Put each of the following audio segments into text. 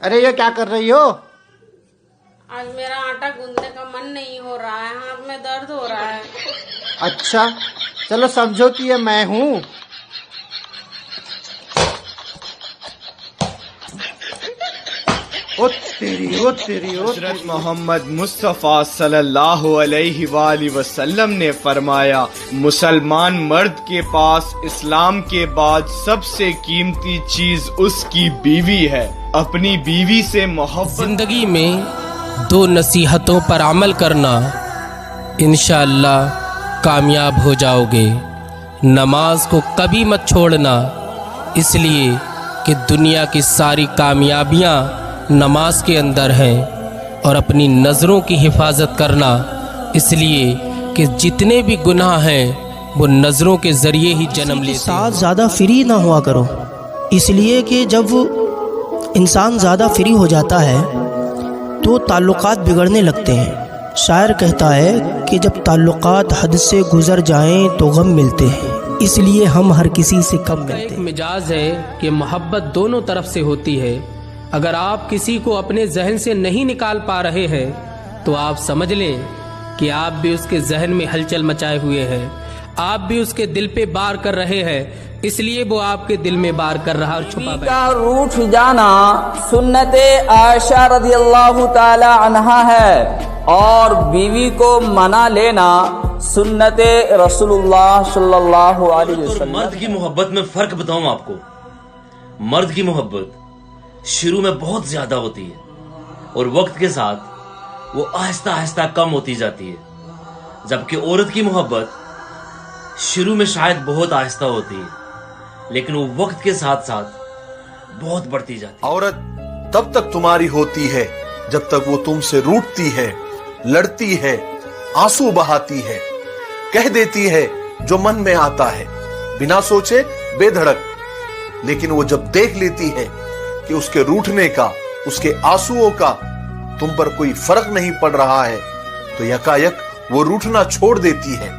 अरे ये क्या कर रही हो? आज मेरा आटा गूंदने का मन नहीं हो रहा है, हाथ में दर्द हो रहा है। अच्छा चलो समझो कि ये मैं हूँ। ओ तेरी हज़रत मोहम्मद मुस्तफ़ा सल्लल्लाहु अलैहि वसल्लम ने फरमाया, मुसलमान मर्द के पास इस्लाम के बाद सबसे कीमती चीज उसकी बीवी है। अपनी बीवी से मोहब्बत। जिंदगी में 2 नसीहतों पर अमल करना, इंशाअल्लाह कामयाब हो जाओगे। नमाज को कभी मत छोड़ना, इसलिए कि दुनिया की सारी कामयाबियाँ नमाज के अंदर हैं। और अपनी नज़रों की हिफाजत करना, इसलिए कि जितने भी गुनाह हैं वो नज़रों के ज़रिए ही जन्म लेते हैं। साथ ज़्यादा फ्री ना हुआ करो, इसलिए कि जब इंसान ज़्यादा फ्री हो जाता है तो ताल्लुकात बिगड़ने लगते हैं। शायर कहता है कि जब ताल्लुकात हद से गुज़र जाएं तो गम मिलते हैं, इसलिए हम हर किसी से कम मिलते हैं। एक मिजाज है कि मोहब्बत दोनों तरफ से होती है। अगर आप किसी को अपने जहन से नहीं निकाल पा रहे हैं तो आप समझ लें कि आप भी उसके जहन में हलचल मचाए हुए हैं, आप भी उसके दिल पे बार कर रहे हैं, इसलिए वो आपके दिल में बार कर रहा और छुपा बैठा। का रूठ जाना सुन्नते आयशा रज़ियल्लाहु ताला अन्हा है और बीवी को मना लेना सुन्नते रसूलुल्लाह सल्लल्लाहु अलैहि वसल्लम। मर्द की मोहब्बत में फर्क बताऊं आपको। मर्द की मोहब्बत शुरू में बहुत ज्यादा होती है और वक्त के साथ वो आहिस्ता आहिस्ता कम होती जाती है, जबकि औरत की मोहब्बत शुरू में शायद बहुत आहिस्ता होती है लेकिन वो वक्त के साथ साथ बहुत बढ़ती जाती है। औरत तब तक तुम्हारी होती है जब तक वो तुमसे रूठती है, लड़ती है, आंसू बहाती है, कह देती है जो मन में आता है, बिना सोचे बेधड़क। लेकिन वो जब देख लेती है कि उसके रूठने का, उसके आंसुओं का तुम पर कोई फर्क नहीं पड़ रहा है, तो यकायक वो रूठना छोड़ देती है,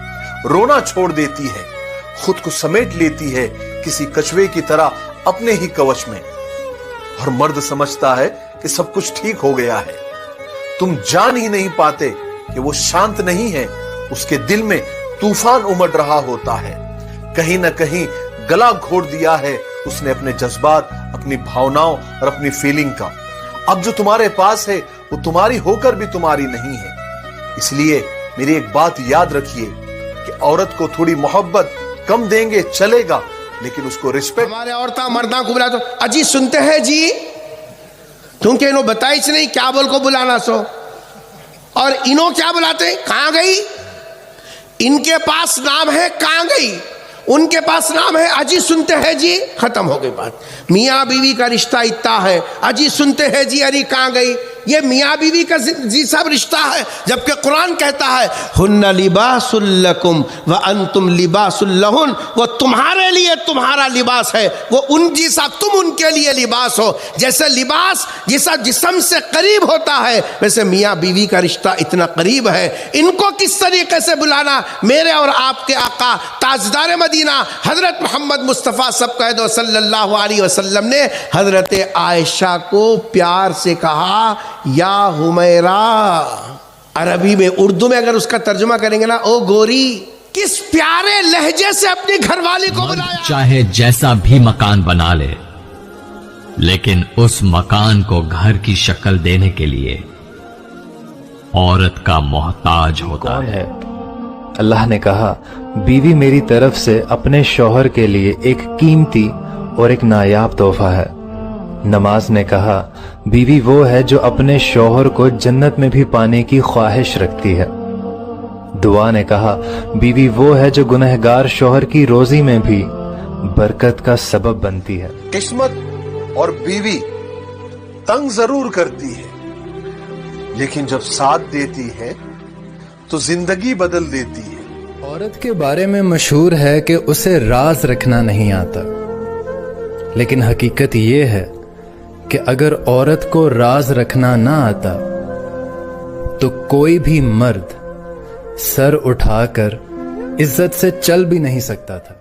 रोना छोड़ देती है, खुद को समेट लेती है किसी कछुए की तरह अपने ही कवच में। और मर्द समझता है कि सब कुछ ठीक हो गया है। तुम जान ही नहीं पाते कि वो शांत नहीं है, उसके दिल में तूफान उमड़ रहा होता है। कहीं ना कहीं गला घोट दिया है उसने अपने जज्बात, अपनी भावनाओं और अपनी फीलिंग का। अब जो तुम्हारे पास है वो तुम्हारी होकर भी तुम्हारी नहीं है। इसलिए मेरी एक बात याद रखिए कि औरत को थोड़ी मोहब्बत कम देंगे चलेगा, लेकिन उसको रिस्पेक्ट। हमारे औरता मर्दा को बुला तो अजी सुनते हैं जी, क्योंकि इन्हों बताइस नहीं क्या बोल को बुलाना सो, और इन्हों क्या बुलाते, कहां गई। इनके पास नाम है कहां गई, उनके पास नाम है अजी सुनते हैं जी, खत्म हो गई बात। मियाँ बीवी का रिश्ता इतना है, अजी सुनते हैं जी, अरे कहाँ गई। ये मियाँ बीवी का जी सब रिश्ता है, जबकि कुरान कहता है हुन्ना लिबासुल लकुम व अंतुम लिबासुल लहुन, वो तुम्हारे लिए तुम्हारा लिबास है, वो उन जैसा तुम उनके लिए लिबास हो। जैसे लिबास जैसा जिस्म से करीब होता है, वैसे मियाँ बीवी का रिश्ता इतना करीब है। इनको किस तरीके से बुलाना, मेरे और आपके आका ताजदार मदीना हजरत मोहम्मद मुस्तफ़ा सब कह दो सल्लल्लाहु अलैहि वसल्लम ने हजरत आयशा को प्यार से कहा या हुमैरा। अरबी में, उर्दू में अगर उसका तर्जुमा करेंगे ना, ओ गोरी। किस प्यारे लहजे से अपनी घरवाली को बुलाया। चाहे जैसा भी मकान बना ले, लेकिन उस मकान को घर की शक्ल देने के लिए औरत का मोहताज होता है। अल्लाह ने कहा, बीवी मेरी तरफ से अपने शौहर के लिए एक कीमती और एक नायाब तोहफा है। नमाज ने कहा, बीवी वो है जो अपने शौहर को जन्नत में भी पाने की ख्वाहिश रखती है। दुआ ने कहा, बीवी वो है जो गुनहगार शौहर की रोजी में भी बरकत का सबब बनती है। किस्मत और बीवी तंग जरूर करती है, लेकिन जब साथ देती है तो जिंदगी बदल देती है। औरत के बारे में मशहूर है कि उसे राज रखना नहीं आता, लेकिन हकीकत ये है कि अगर औरत को राज रखना ना आता तो कोई भी मर्द सर उठाकर इज्जत से चल भी नहीं सकता था।